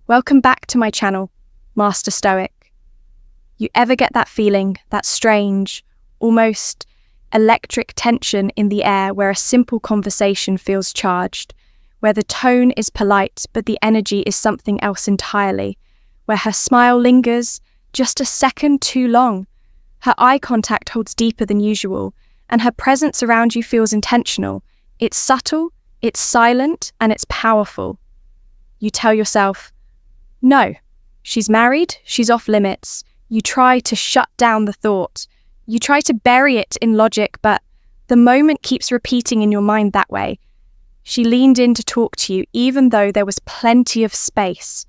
Welcome back to my channel, Master Stoic. You ever get that feeling, that strange, almost electric tension in the air where a simple conversation feels charged, where the tone is polite but the energy is something else entirely, where her smile lingers just a second too long, her eye contact holds deeper than usual, and her presence around you feels intentional. It's subtle, it's silent, and it's powerful. You tell yourself, no, she's married, she's off limits. You try to shut down the thought. You try to bury it in logic, but the moment keeps repeating in your mind that way. She leaned in to talk to you, even though there was plenty of space.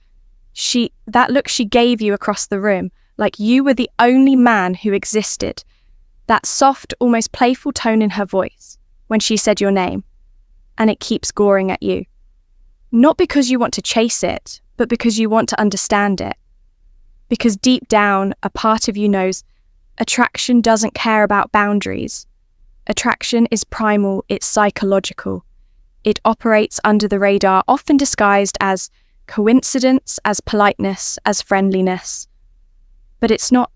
That look she gave you across the room, like you were the only man who existed. That soft, almost playful tone in her voice when she said your name. And it keeps goring at you. Not because you want to chase it, but because you want to understand it. Because deep down, a part of you knows attraction doesn't care about boundaries. Attraction is primal, it's psychological. It operates under the radar, often disguised as coincidence, as politeness, as friendliness. But it's not.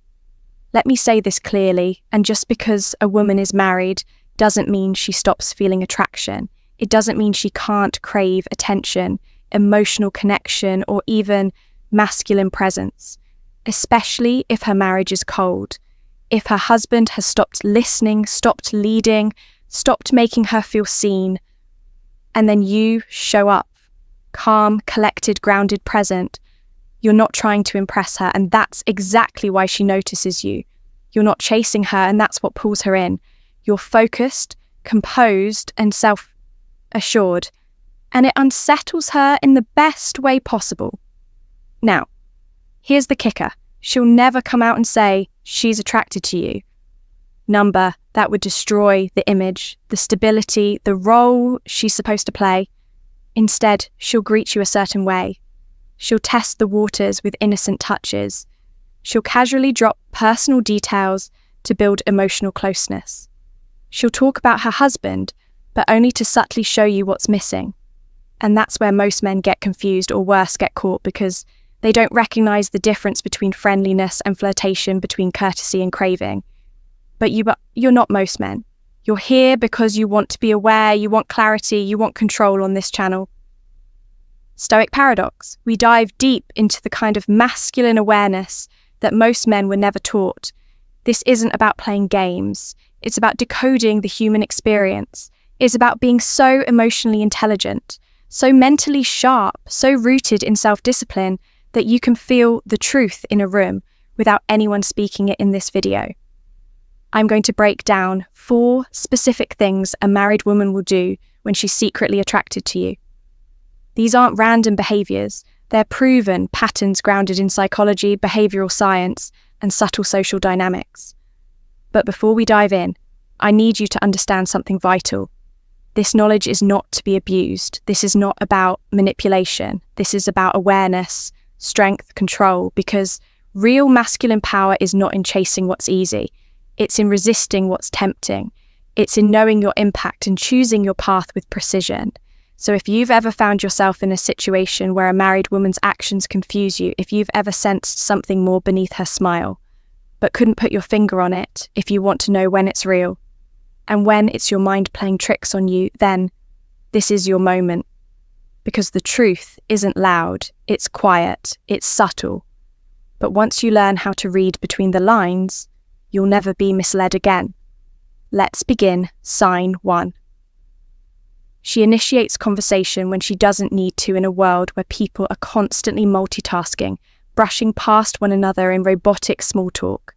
Let me say this clearly, and just because a woman is married doesn't mean she stops feeling attraction. It doesn't mean she can't crave attention, emotional connection, or even masculine presence, especially if her marriage is cold, if her husband has stopped listening, stopped leading, stopped making her feel seen, and then you show up, calm, collected, grounded, present. You're not trying to impress her, and that's exactly why she notices you. You're not chasing her, and that's what pulls her in. You're focused, composed, and self-assured, and it unsettles her in the best way possible. Now, here's the kicker. She'll never come out and say she's attracted to you. Number, that would destroy the image, the stability, the role she's supposed to play. Instead, she'll greet you a certain way. She'll test the waters with innocent touches. She'll casually drop personal details to build emotional closeness. She'll talk about her husband, but only to subtly show you what's missing. And that's where most men get confused, or worse, get caught, because they don't recognize the difference between friendliness and flirtation, between courtesy and craving. But you're not most men. You're here because you want to be aware, you want clarity, you want control on this channel. Stoic Paradox. We dive deep into the kind of masculine awareness that most men were never taught. This isn't about playing games. It's about decoding the human experience. It's about being so emotionally intelligent, so mentally sharp, so rooted in self-discipline that you can feel the truth in a room without anyone speaking it in this video. I'm going to break down 4 specific things a married woman will do when she's secretly attracted to you. These aren't random behaviors. They're proven patterns grounded in psychology, behavioral science, and subtle social dynamics. But before we dive in, I need you to understand something vital. This knowledge is not to be abused. This is not about manipulation. This is about awareness, strength, control, because real masculine power is not in chasing what's easy. It's in resisting what's tempting. It's in knowing your impact and choosing your path with precision. So if you've ever found yourself in a situation where a married woman's actions confuse you, if you've ever sensed something more beneath her smile, but couldn't put your finger on it, if you want to know when it's real, and when it's your mind playing tricks on you, then this is your moment. Because the truth isn't loud, it's quiet, it's subtle. But once you learn how to read between the lines, you'll never be misled again. Let's begin sign 1. She initiates conversation when she doesn't need to in a world where people are constantly multitasking, brushing past one another in robotic small talk.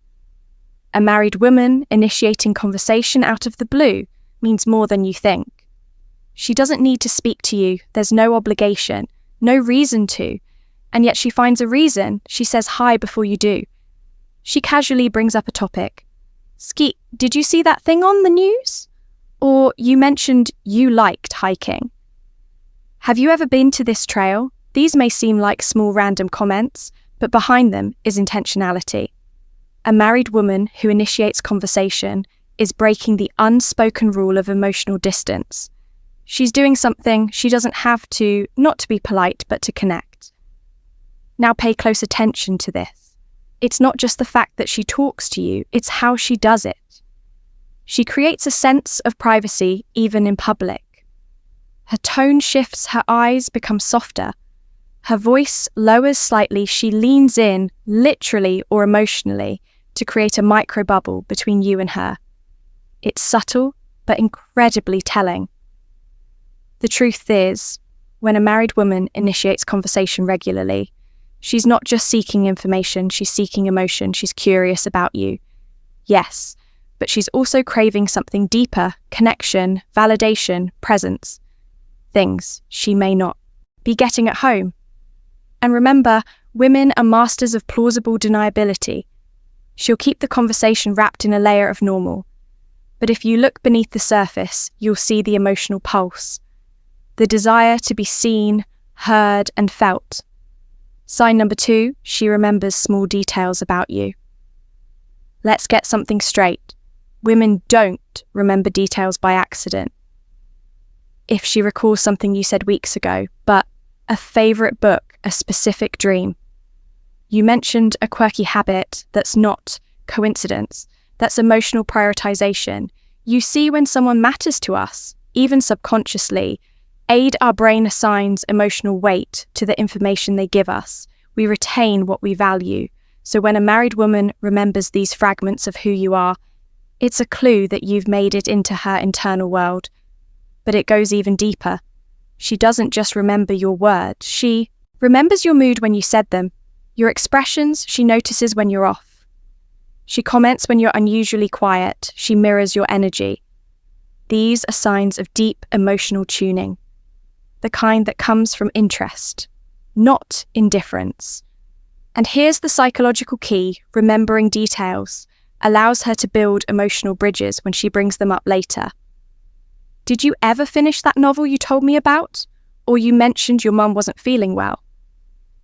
A married woman initiating conversation out of the blue means more than you think. She doesn't need to speak to you, there's no obligation, no reason to, and yet she finds a reason. She says hi before you do. She casually brings up a topic. Skeet, did you see that thing on the news? Or you mentioned you liked hiking. Have you ever been to this trail? These may seem like small random comments, but behind them is intentionality. A married woman who initiates conversation is breaking the unspoken rule of emotional distance. She's doing something she doesn't have to, not to be polite, but to connect. Now pay close attention to this. It's not just the fact that she talks to you, it's how she does it. She creates a sense of privacy even in public. Her tone shifts, her eyes become softer. Her voice lowers slightly, she leans in, literally or emotionally, to create a micro bubble between you and her. It's subtle, but incredibly telling. The truth is, when a married woman initiates conversation regularly, she's not just seeking information, she's seeking emotion, she's curious about you. Yes, but she's also craving something deeper, connection, validation, presence. Things she may not be getting at home. And remember, women are masters of plausible deniability. She'll keep the conversation wrapped in a layer of normal. But if you look beneath the surface, you'll see the emotional pulse. The desire to be seen, heard, and felt. Sign number 2, she remembers small details about you. Let's get something straight. Women don't remember details by accident. If she recalls something you said weeks ago, but a favourite book, a specific dream. You mentioned a quirky habit that's not coincidence, that's emotional prioritization. You see when someone matters to us, even subconsciously, our brain assigns emotional weight to the information they give us. We retain what we value. So when a married woman remembers these fragments of who you are, it's a clue that you've made it into her internal world. But it goes even deeper. She doesn't just remember your words, she remembers your mood when you said them. Your expressions, she notices when you're off. She comments when you're unusually quiet, she mirrors your energy. These are signs of deep emotional tuning, the kind that comes from interest, not indifference. And here's the psychological key: remembering details allows her to build emotional bridges when she brings them up later. Did you ever finish that novel you told me about? Or you mentioned your mum wasn't feeling well?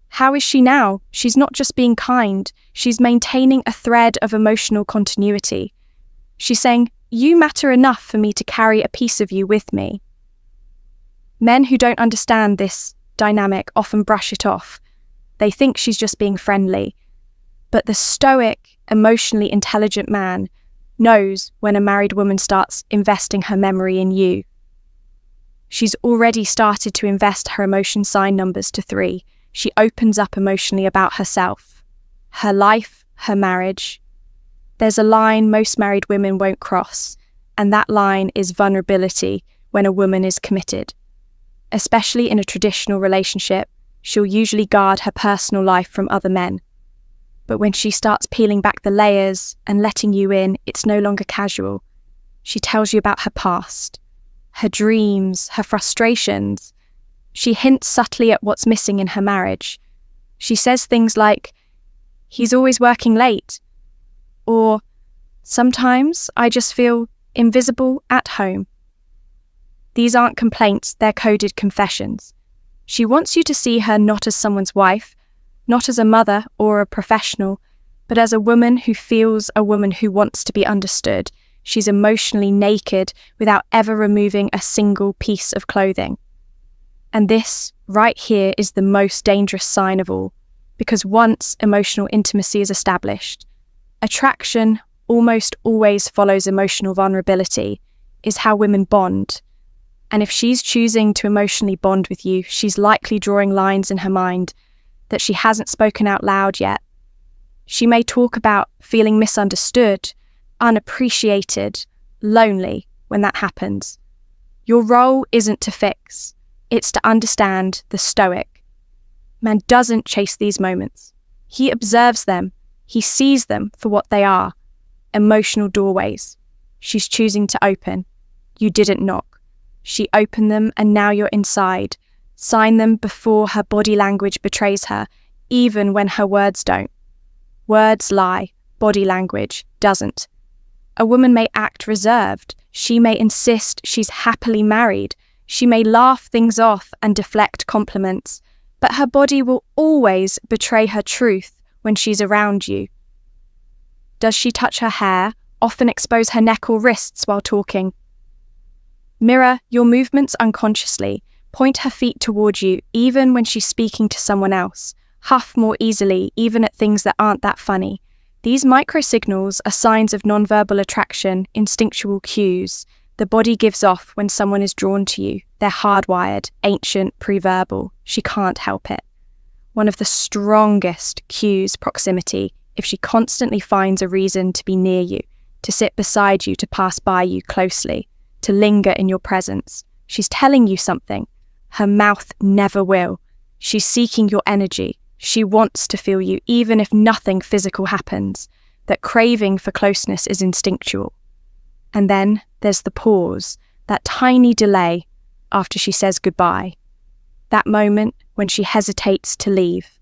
How is she now? She's not just being kind, she's maintaining a thread of emotional continuity. She's saying, you matter enough for me to carry a piece of you with me. Men who don't understand this dynamic often brush it off. They think she's just being friendly. But the stoic, emotionally intelligent man knows when a married woman starts investing her memory in you. She's already started to invest her emotion sign numbers to 3. She opens up emotionally about herself, her life, her marriage. There's a line most married women won't cross, and that line is vulnerability when a woman is committed. Especially in a traditional relationship, she'll usually guard her personal life from other men. But when she starts peeling back the layers and letting you in, it's no longer casual. She tells you about her past, her dreams, her frustrations. She hints subtly at what's missing in her marriage. She says things like, he's always working late, or sometimes I just feel invisible at home. These aren't complaints, they're coded confessions. She wants you to see her not as someone's wife, not as a mother or a professional, but as a woman who feels, a woman who wants to be understood. She's emotionally naked without ever removing a single piece of clothing. And this, right here, is the most dangerous sign of all, because once emotional intimacy is established, attraction almost always follows emotional vulnerability, is how women bond. And if she's choosing to emotionally bond with you, she's likely drawing lines in her mind that she hasn't spoken out loud yet. She may talk about feeling misunderstood, unappreciated, lonely when that happens. Your role isn't to fix, it's to understand. The Stoic man doesn't chase these moments. He observes them, he sees them for what they are, emotional doorways. She's choosing to open. You didn't knock. She opened them and now you're inside. Sign them before her body language betrays her, even when her words don't. Words lie, body language doesn't. A woman may act reserved. She may insist she's happily married. She may laugh things off and deflect compliments, but her body will always betray her truth when she's around you. Does she touch her hair, often expose her neck or wrists while talking? Mirror your movements unconsciously. Point her feet toward you, even when she's speaking to someone else. huff more easily, even at things that aren't that funny. These microsignals are signs of nonverbal attraction, instinctual cues the body gives off when someone is drawn to you. They're hardwired, ancient, pre-verbal. She can't help it. One of the strongest cues, proximity, if she constantly finds a reason to be near you, to sit beside you, to pass by you closely, to linger in your presence. She's telling you something. Her mouth never will. She's seeking your energy. She wants to feel you, even if nothing physical happens. That craving for closeness is instinctual. And then there's the pause, that tiny delay after she says goodbye. That moment when she hesitates to leave.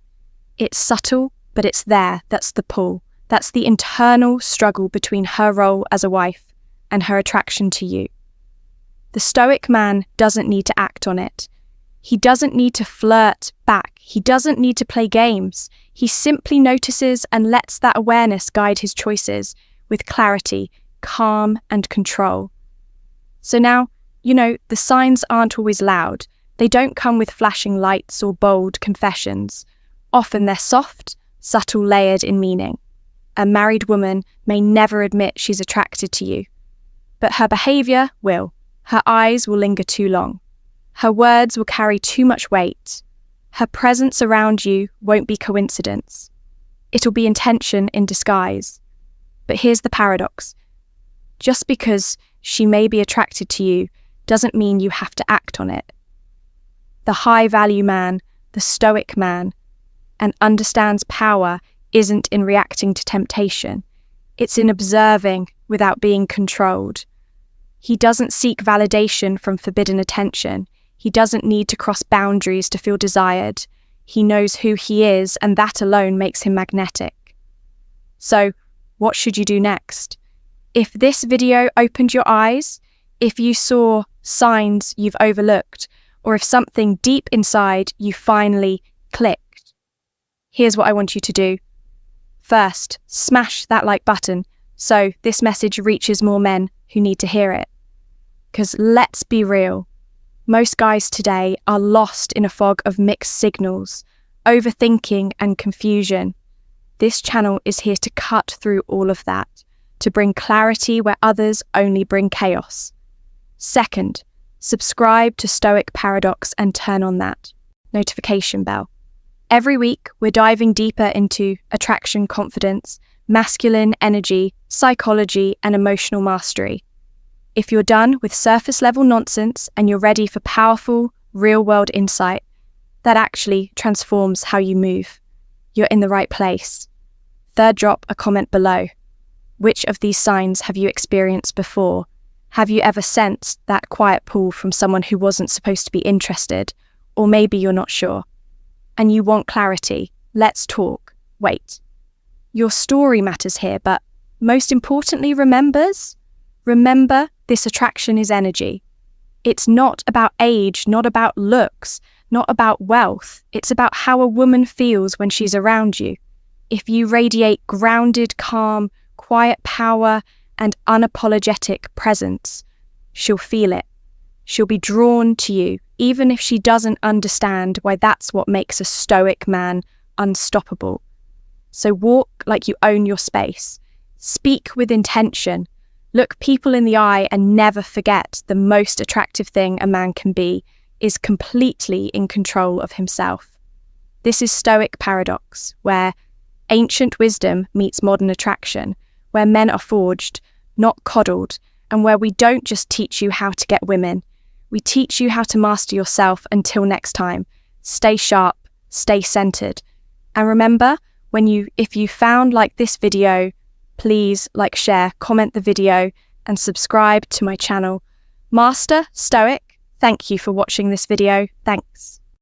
It's subtle, but it's there. That's the pull. That's the internal struggle between her role as a wife and her attraction to you. The Stoic man doesn't need to act on it. He doesn't need to flirt back. He doesn't need to play games. He simply notices and lets that awareness guide his choices with clarity, calm, and control. So now, the signs aren't always loud. They don't come with flashing lights or bold confessions. Often they're soft, subtle, layered in meaning. A married woman may never admit she's attracted to you, but her behaviour will. Her eyes will linger too long. Her words will carry too much weight. Her presence around you won't be coincidence. It'll be intention in disguise. But here's the paradox. Just because she may be attracted to you doesn't mean you have to act on it. The high-value man, the Stoic man, and understands power isn't in reacting to temptation. It's in observing without being controlled. He doesn't seek validation from forbidden attention. He doesn't need to cross boundaries to feel desired. He knows who he is, and that alone makes him magnetic. So, what should you do next? If this video opened your eyes, if you saw signs you've overlooked, or if something deep inside you finally clicked, here's what I want you to do. First, smash that like button so this message reaches more men who need to hear it. Because let's be real, most guys today are lost in a fog of mixed signals, overthinking and confusion. This channel is here to cut through all of that, to bring clarity where others only bring chaos. Second, subscribe to Stoic Paradox and turn on that notification bell. Every week, we're diving deeper into attraction, confidence, masculine energy, psychology, and emotional mastery. If you're done with surface-level nonsense and you're ready for powerful, real-world insight that actually transforms how you move, you're in the right place. Third, drop a comment below. Which of these signs have you experienced before? Have you ever sensed that quiet pull from someone who wasn't supposed to be interested? Or maybe you're not sure. And you want clarity. Let's talk. Wait. Your story matters here, but most importantly, remember, this attraction is energy. It's not about age, not about looks, not about wealth. It's about how a woman feels when she's around you. If you radiate grounded, calm, quiet power and unapologetic presence, she'll feel it. She'll be drawn to you, even if she doesn't understand why that's what makes a Stoic man unstoppable. So walk like you own your space. Speak with intention. Look people in the eye and never forget the most attractive thing a man can be is completely in control of himself. This is Stoic Paradox, where ancient wisdom meets modern attraction, where men are forged, not coddled, and where we don't just teach you how to get women, we teach you how to master yourself. Until next time, stay sharp, stay centered. And remember, if you found this video, please share, comment the video, and subscribe to my channel. Master Stoic, thank you for watching this video. Thanks.